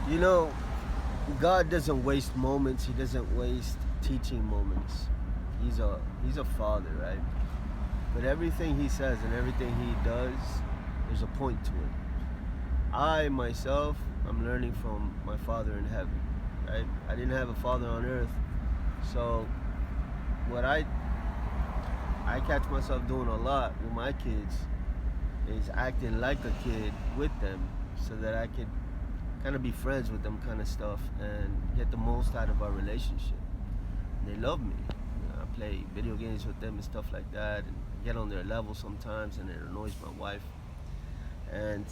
You know, God doesn't waste moments. He doesn't waste teaching moments. He's a father, right? But everything he says and everything he does, there's a point to it. I myself, I'm learning from my Father in heaven, right? I didn't have a father on earth, so what I catch myself doing a lot with my kids is acting like a kid with them, so that I could kind of be friends with them, kind of stuff, and get the most out of our relationship. They love me. I play video games with them and stuff like that, and get on their level sometimes, and it annoys my wife. And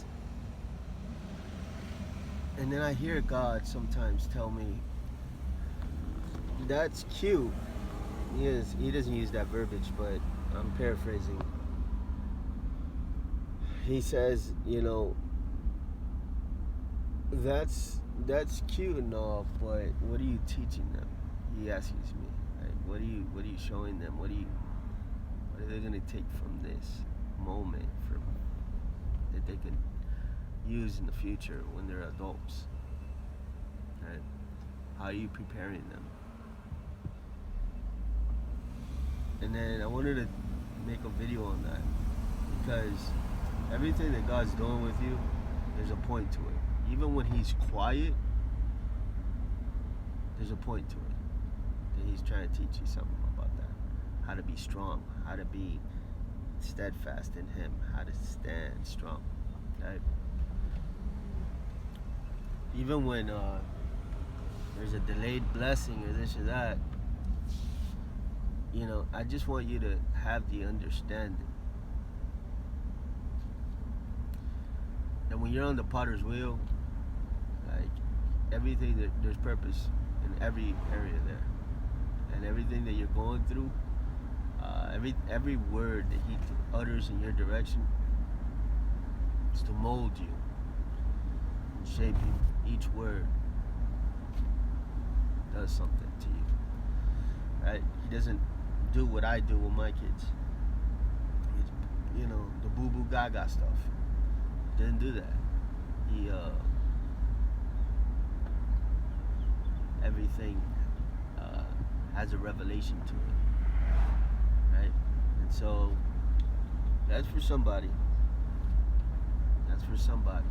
then I hear God sometimes tell me, "That's cute." He doesn't use that verbiage, but I'm paraphrasing. He says, that's cute and all, but what are you teaching them? He asks me, like, what are you showing them? What are they gonna take from this moment that they can use in the future when they're adults? Right? How are you preparing them? And then I wanted to make a video on that, because everything that God's doing with you, there's a point to it. Even when he's quiet, there's a point to it. That he's trying to teach you something about that. How to be strong, how to be steadfast in him, how to stand strong, right? Even when there's a delayed blessing or this or that, I just want you to have the understanding that when you're on the potter's wheel, like, everything, that there's purpose in every area there, and everything that you're going through, every word that he utters in your direction is to mold you and shape you. Each word does something to you, right? He doesn't do what I do with my kids. The boo boo gaga stuff. Didn't do that. He everything has a revelation to it, right? And so that's for somebody. That's for somebody.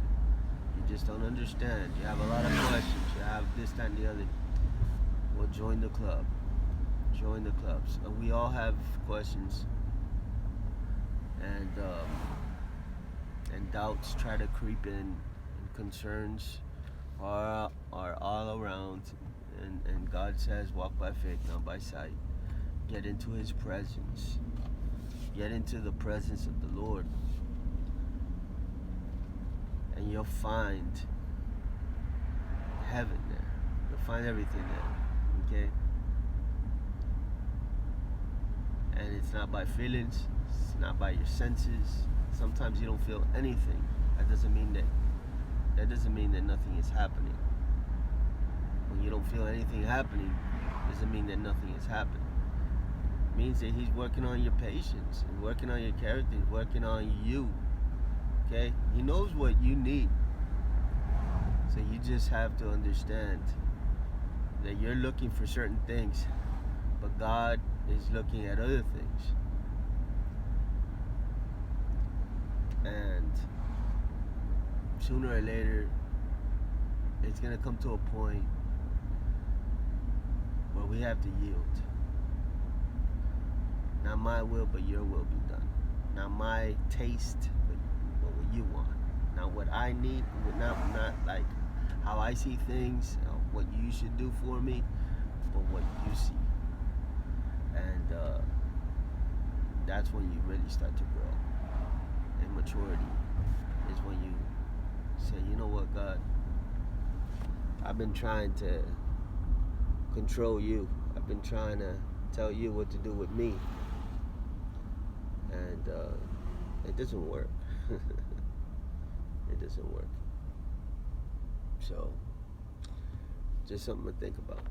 You just don't understand. You have a lot of questions. You have this, that, and the other. Well, join the club. Join the clubs. We all have questions, and doubts try to creep in, and concerns are all around. And God says, walk by faith, not by sight. Get into his presence. Get into the presence of the Lord. And you'll find heaven there. You'll find everything there. Okay? And it's not by feelings. It's not by your senses. Sometimes you don't feel anything. That doesn't mean that nothing is happening. When you don't feel anything happening, doesn't mean that nothing is happening. It means that he's working on your patience, and working on your character, and working on you. Okay? He knows what you need. So you just have to understand that you're looking for certain things, but God is looking at other things. And sooner or later, it's going to come to a point where we have to yield. Not my will, but your will be done. Not my taste, but what you want. Not what I need, not like how I see things, what you should do for me, but what you see. And that's when you really start to grow. And maturity is when you say, you know what, God, I've been trying to control you. I've been trying to tell you what to do with me. And it doesn't work. It doesn't work. So, just something to think about.